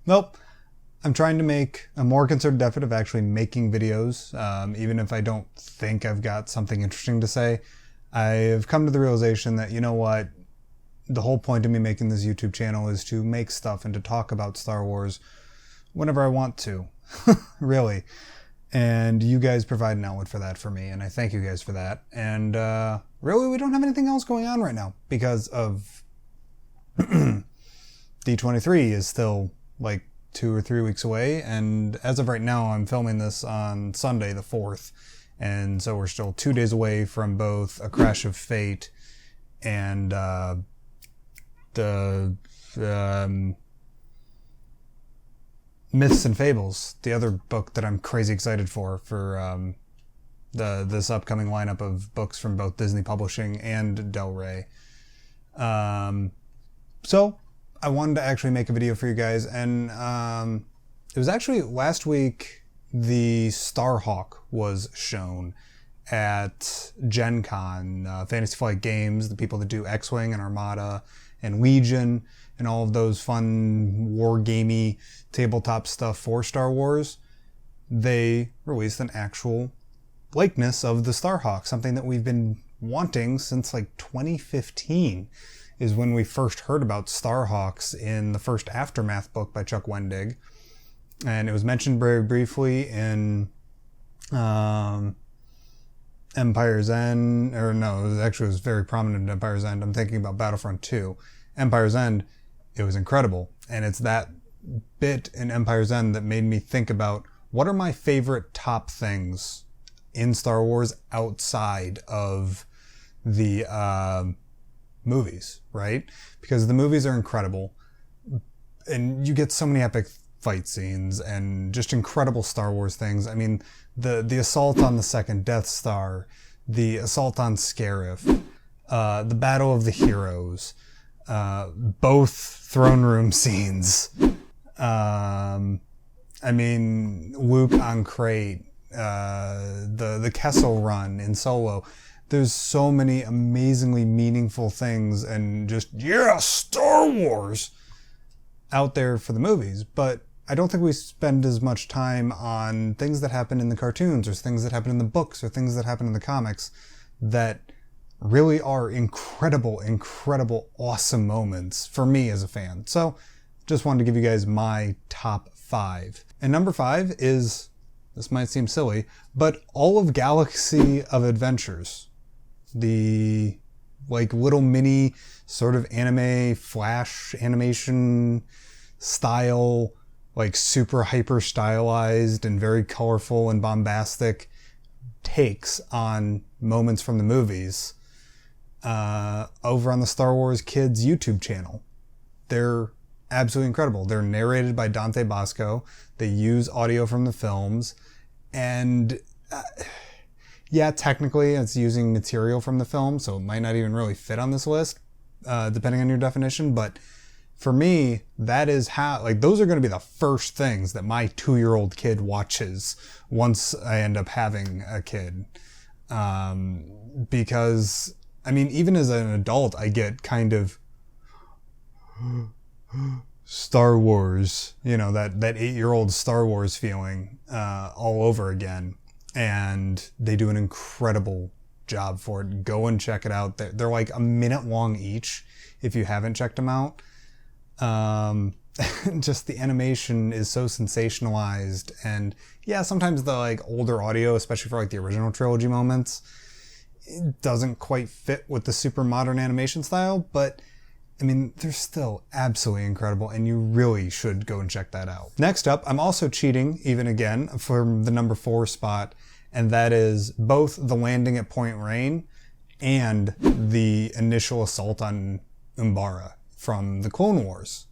Well, I'm trying to make a more concerted effort of actually making videos, even if I don't think I've got something interesting to say. I've come to the realization that, you know what, the whole point of me making this YouTube channel is to make stuff and to talk about Star Wars whenever I want to, really. And you guys provide an outlet for that for me, and I thank you guys for that. And really, we don't have anything else going on right now because of D23 is still like 2 or 3 weeks away, and as of right now, I'm filming this on Sunday the 4th, and so we're still 2 days away from both A Crash of Fate and the Myths and Fables, the other book that I'm crazy excited for this upcoming lineup of books from both Disney Publishing and Del Rey. So I wanted to actually make a video for you guys, and it was actually last week the Starhawk was shown at Gen Con, Fantasy Flight Games, the people that do X-Wing and Armada and Legion and all of those fun war-gamey tabletop stuff for Star Wars. They released an actual likeness of the Starhawk, something that we've been wanting since like 2015 is when we first heard about Starhawks in the first Aftermath book by Chuck Wendig. And it was mentioned very briefly in Empire's End, or no, it was very prominent in Empire's End. I'm thinking about Battlefront 2. Empire's End, it was incredible. And it's that bit in Empire's End that made me think about what are my favorite top things in Star Wars outside of the movies, right? Because the movies are incredible, and you get so many epic fight scenes and just incredible Star Wars things. I mean, the assault on the second Death Star, the assault on Scarif, the Battle of the Heroes, both throne room scenes. I mean, Luke on Crate, the Kessel Run in Solo. There's so many amazingly meaningful things and just, yeah, Star Wars out there for the movies. But I don't think we spend as much time on things that happen in the cartoons or things that happen in the books or things that happen in the comics that really are incredible, awesome moments for me as a fan. So just wanted to give you guys my top 5. And number 5 is, this might seem silly, but all of Galaxy of Adventures. The like little mini sort of anime flash animation style, like super hyper stylized and very colorful and bombastic takes on moments from the movies over on the Star Wars Kids YouTube channel. They're absolutely incredible. They're narrated by Dante Bosco. They use audio from the films, and yeah, technically it's using material from the film, so it might not even really fit on this list, depending on your definition. But for me, that is how, like, those are going to be the first things that my 2-year-old kid watches once I end up having a kid. Because, I mean, even as an adult, I get kind of Star Wars, you know, that 8-year-old Star Wars feeling all over again. And they do an incredible job for it. Go and check it out. They're like a minute long each if you haven't checked them out. Just the animation is so sensationalized, and yeah, sometimes the like older audio, especially for like the original trilogy moments, it doesn't quite fit with the super modern animation style, but I mean, they're still absolutely incredible, and you really should go and check that out. Next up, I'm also cheating, even again, for the number 4 spot, and that is both the landing at Point Rain and the initial assault on Umbara from the Clone Wars.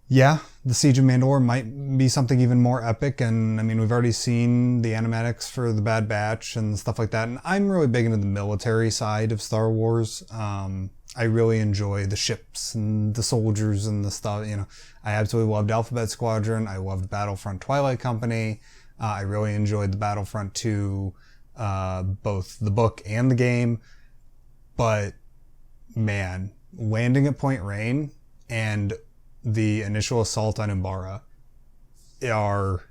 Yeah, the Siege of Mandalore might be something even more epic, and I mean, we've already seen the animatics for the Bad Batch and stuff like that, and I'm really big into the military side of Star Wars. I really enjoy the ships and the soldiers and the stuff, you know. I absolutely loved Alphabet Squadron. I loved Battlefront Twilight Company. I really enjoyed the Battlefront 2, both the book and the game. But man, landing at Point Rain and the initial assault on Umbara are...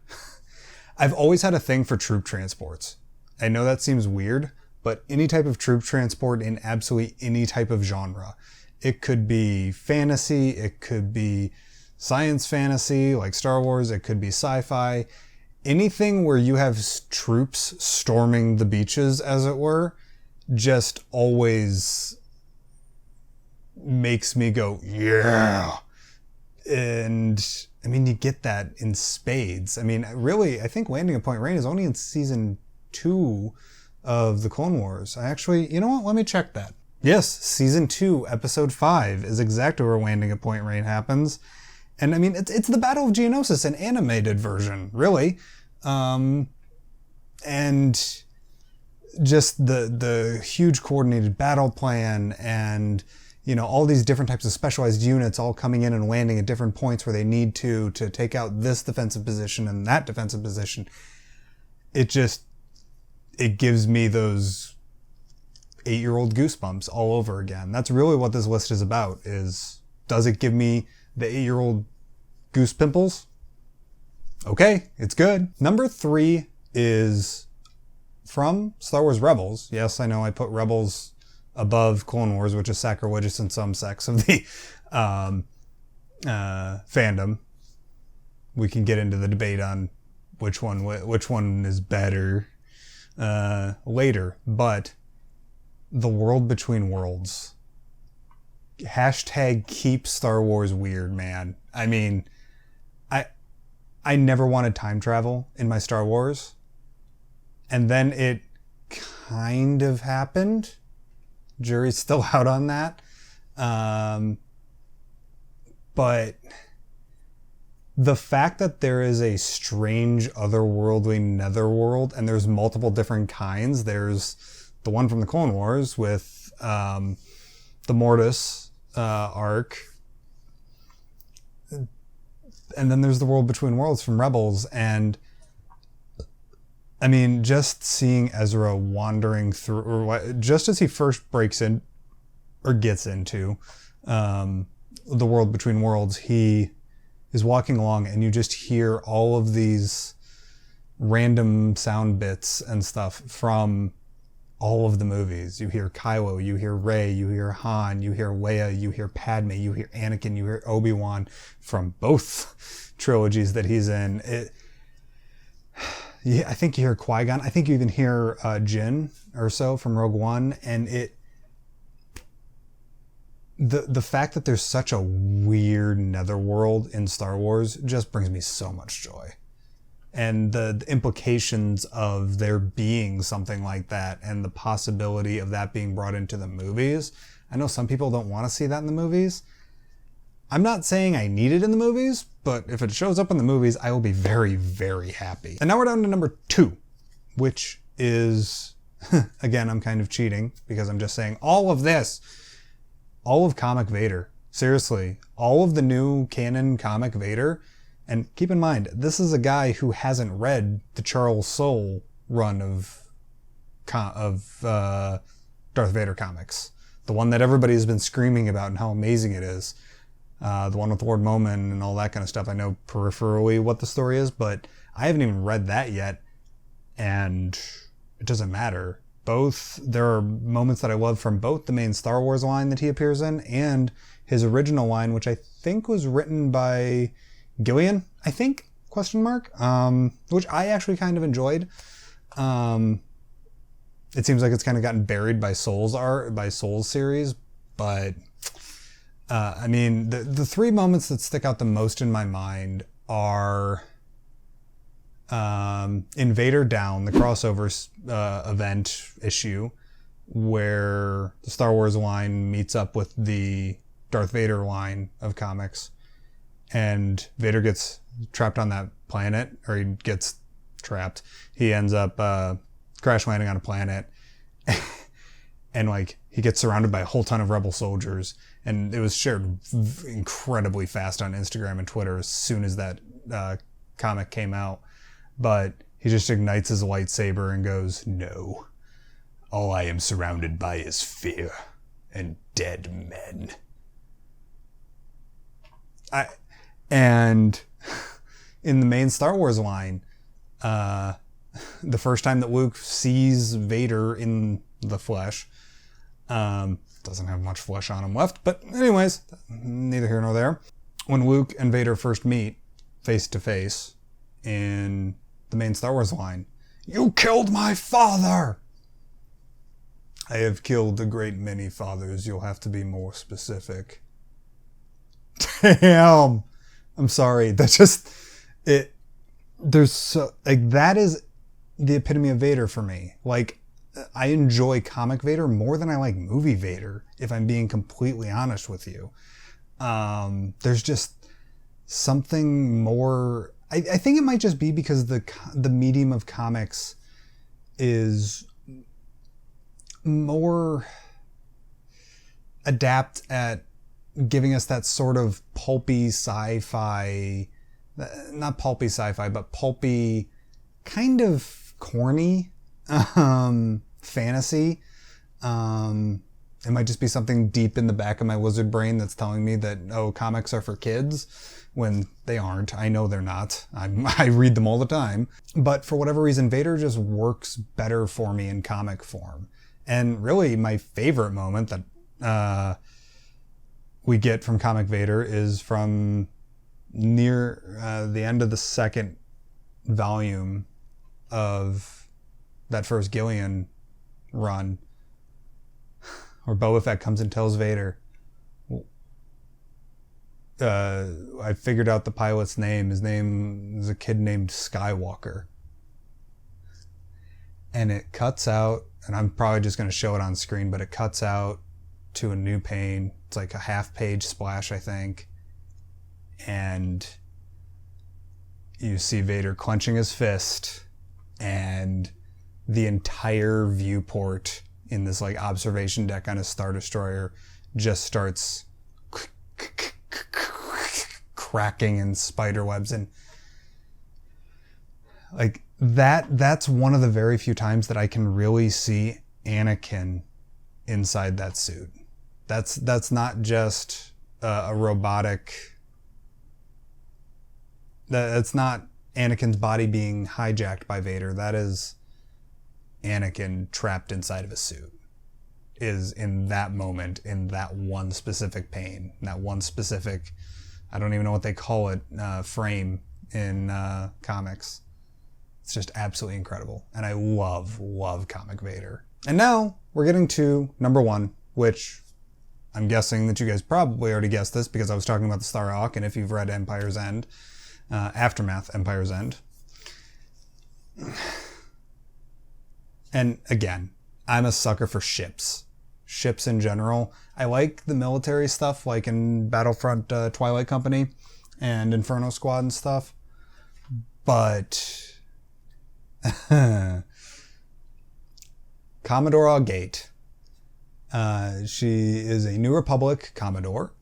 I've always had a thing for troop transports. I know that seems weird, but any type of troop transport in absolutely any type of genre. It could be fantasy, it could be science fantasy like Star Wars, it could be sci-fi. Anything where you have troops storming the beaches, as it were, just always makes me go, yeah. And I mean, you get that in spades. I mean, really, I think Landing at Point Rain is only in season 2 of the Clone Wars. I actually, you know what? Let me check that. Yes, season 2, episode 5 is exactly where Landing at Point Rain happens. And I mean, it's the Battle of Geonosis, an animated version, really. And just the huge coordinated battle plan and, you know, all these different types of specialized units all coming in and landing at different points where they need to take out this defensive position and that defensive position. It gives me those 8-year-old goosebumps all over again. That's really what this list is about, is does it give me the 8-year-old goose pimples? Okay, it's good. Number 3 is from Star Wars Rebels. Yes, I know I put Rebels above Clone Wars, which is sacrilegious in some sects of the fandom. We can get into the debate on which one is better later, but the world between worlds. Hashtag keep Star Wars weird, man. I mean, I never wanted time travel in my Star Wars. And then it kind of happened. Jury's still out on that. But the fact that there is a strange otherworldly netherworld, and there's multiple different kinds. There's the one from the Clone Wars with the Mortis arc. And then there's the world between worlds from Rebels. And I mean, just seeing Ezra wandering through, or just as he first breaks in or gets into the world between worlds, he is walking along and you just hear all of these random sound bits and stuff from all of the movies. You hear Kylo, you hear Rey, you hear Han, you hear Leia, you hear Padme, you hear Anakin, you hear Obi-Wan from both trilogies that he's in. I think you hear Qui-Gon. I think you even hear Jin or so from Rogue One. And the fact that there's such a weird netherworld in Star Wars just brings me so much joy. And the implications of there being something like that and the possibility of that being brought into the movies. I know some people don't want to see that in the movies. I'm not saying I need it in the movies, but if it shows up in the movies, I will be very, very happy. And now we're down to number 2, which is, again, I'm kind of cheating because I'm just saying all of this, all of comic Vader. Seriously, all of the new canon comic Vader. And keep in mind, this is a guy who hasn't read the Charles Soule run of Darth Vader comics. The one that everybody has been screaming about and how amazing it is. The one with Lord Momin and all that kind of stuff. I know peripherally what the story is, but I haven't even read that yet. And it doesn't matter. There are moments that I love from both the main Star Wars line that he appears in and his original line, which I think was written by Gillian, I think, ? Which I actually kind of enjoyed. It seems like it's kind of gotten buried by Soule's series, but I mean, the 3 moments that stick out the most in my mind are Invader Down, the crossover event issue, where the Star Wars line meets up with the Darth Vader line of comics. And Vader gets trapped on that planet, or he gets trapped. He ends up crash landing on a planet. And like he gets surrounded by a whole ton of rebel soldiers. And it was shared incredibly fast on Instagram and Twitter as soon as that comic came out. But he just ignites his lightsaber and goes, "No, all I am surrounded by is fear and dead men." And in the main Star Wars line, the first time that Luke sees Vader in the flesh, doesn't have much flesh on him left, but anyways, neither here nor there. When Luke and Vader first meet face to face in the main Star Wars line, "You killed my father!" "I have killed a great many fathers. You'll have to be more specific." Damn. I'm sorry. That's just it. There's so, like, that is the epitome of Vader for me. Like, I enjoy comic Vader more than I like movie Vader, if I'm being completely honest with you. There's just something more. I think it might just be because the medium of comics is more adept at giving us that sort of pulpy sci-fi, not pulpy sci-fi, but pulpy, kind of corny fantasy. It might just be something deep in the back of my lizard brain that's telling me that, oh, comics are for kids, when they aren't. I know they're not. I read them all the time. But for whatever reason, Vader just works better for me in comic form. And really, my favorite moment that we get from comic Vader is from near the end of the second volume of that first Gillian run, where Boba Fett comes and tells Vader, I figured out the pilot's name. His name is a kid named Skywalker. And it cuts out, and I'm probably just going to show it on screen, but it cuts out to a new pane. It's like a half-page splash, I think. And you see Vader clenching his fist, and the entire viewport in this like observation deck on a Star Destroyer just starts cracking in spider webs. And like that's one of the very few times that I can really see Anakin inside that suit. That's not just a robotic. That's not Anakin's body being hijacked by Vader. That is Anakin trapped inside of a suit. Is in that moment, in that one specific pane, that one specific, I don't even know what they call it, frame in comics. It's just absolutely incredible. And I love comic Vader. And now we're getting to number one, which I'm guessing that you guys probably already guessed this because I was talking about the Starhawk, and if you've read Empire's End, Aftermath, Empire's End. And again, I'm a sucker for ships. Ships in general. I like the military stuff, like in Battlefront Twilight Company and Inferno Squad and stuff. But Commodore Augate. She is a New Republic Commodore,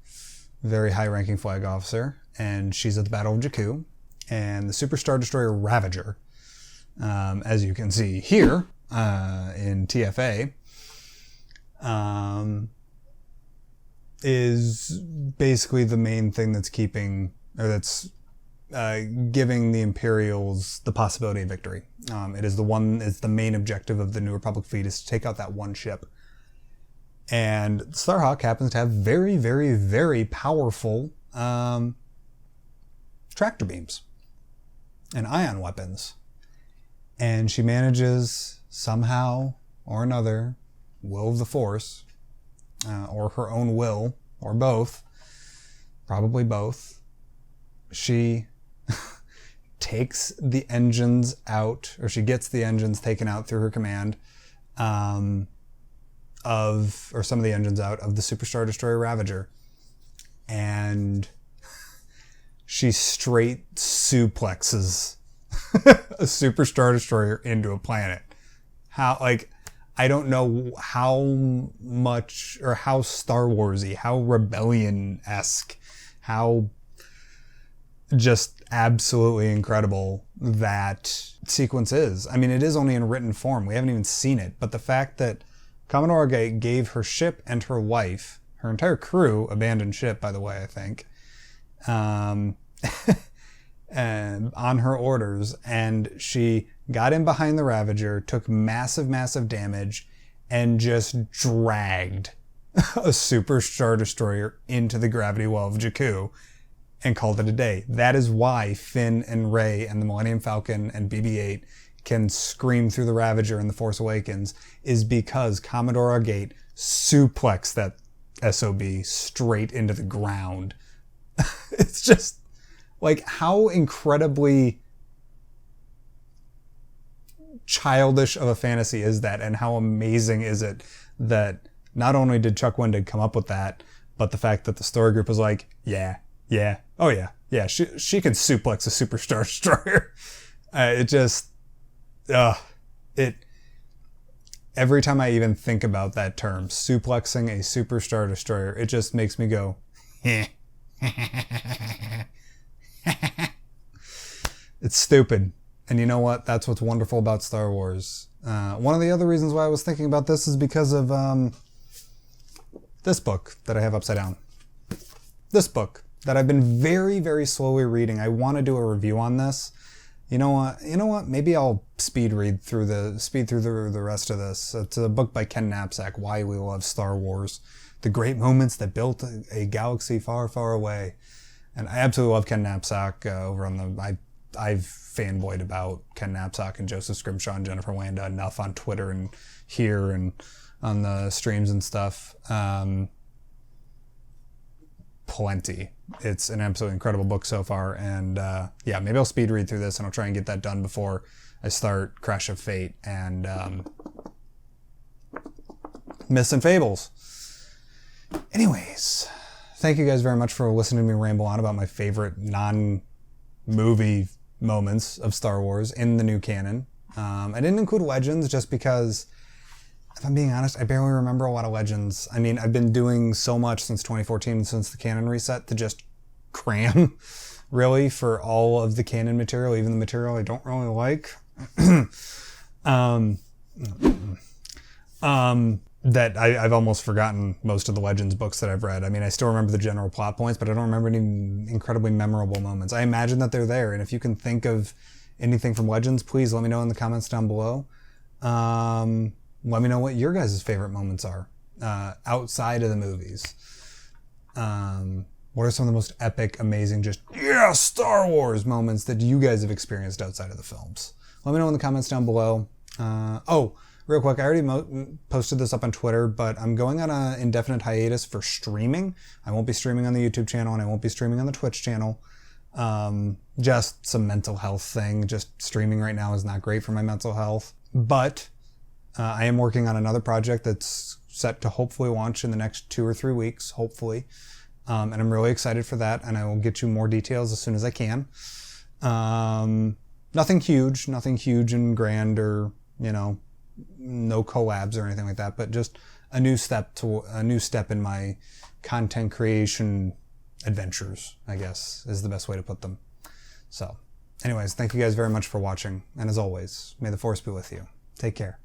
very high-ranking flag officer, and she's at the Battle of Jakku. And the Super Star Destroyer Ravager, as you can see here in TFA, is basically the main thing that's keeping, or that's giving the Imperials the possibility of victory. It's the main objective of the New Republic fleet, is to take out that one ship. And Starhawk happens to have very, very, very powerful tractor beams and ion weapons. And she manages somehow or another, will of the Force, or her own will, or both, probably both, she takes the engines out, or she gets the engines taken out through her command, or some of the engines out of the Super Star Destroyer Ravager. And she straight suplexes a Super Star Destroyer into a planet. How, like, I don't know how much, or how Star Warsy, how Rebellion-esque, how just absolutely incredible that sequence is. I mean, it is only in written form. We haven't even seen it. But the fact that Commodore Augate gave her ship and her wife, her entire crew, abandoned ship, by the way, I think, and on her orders, and she got in behind the Ravager, took massive, massive damage, and just dragged a Super Star Destroyer into the gravity well of Jakku and called it a day. That is why Finn and Rey and the Millennium Falcon and BB-8 can scream through the Ravager in The Force Awakens, is because Commodore Agate suplexed that SOB straight into the ground. It's just, like, how incredibly childish of a fantasy is that, and how amazing is it that not only did Chuck Wendig come up with that, but the fact that the story group was like, yeah, oh yeah, she can suplex a Super Star Destroyer. It just, every time I even think about that term, suplexing a Super Star Destroyer, it just makes me go, it's stupid. And you know what? That's what's wonderful about Star Wars. One of the other reasons why I was thinking about this is because of this book that I have upside down. This book that I've been very, very slowly reading. I want to do a review on this. You know what? Maybe I'll speed through the rest of this. It's a book by Ken Knapsack, Why We Love Star Wars. The Great Moments That Built a Galaxy Far, Far Away. And I absolutely love Ken Knapsack over on the... I've fanboyed about Ken Knapsack and Joseph Scrimshaw and Jennifer Landa enough on Twitter and here and on the streams and stuff. Plenty. It's an absolutely incredible book so far, and yeah, maybe I'll speed read through this and I'll try and get that done before I start Crash of Fate and Myths and Fables. Anyways, thank you guys very much for listening to me ramble on about my favorite non-movie moments of Star Wars in the new canon. I didn't include Legends just because, if I'm being honest, I barely remember a lot of Legends. I mean, I've been doing so much since 2014, since the canon reset, to just cram, really, for all of the canon material, even the material I don't really like. That I've almost forgotten most of the Legends books that I've read. I mean, I still remember the general plot points, but I don't remember any incredibly memorable moments. I imagine that they're there, and if you can think of anything from Legends, please let me know in the comments down below. Let me know what your guys' favorite moments are outside of the movies. What are some of the most epic, amazing, just, yeah, Star Wars moments that you guys have experienced outside of the films? Let me know in the comments down below. Real quick, I already posted this up on Twitter, but I'm going on an indefinite hiatus for streaming. I won't be streaming on the YouTube channel, and I won't be streaming on the Twitch channel. Just some mental health thing. Just streaming right now is not great for my mental health. But I am working on another project that's set to hopefully launch in the next 2 or 3 weeks, hopefully. And I'm really excited for that, and I will get you more details as soon as I can. Nothing huge and grand, or, no collabs or anything like that, but just a new step in my content creation adventures, I guess, is the best way to put them. So, anyways, thank you guys very much for watching, and as always, may the Force be with you. Take care.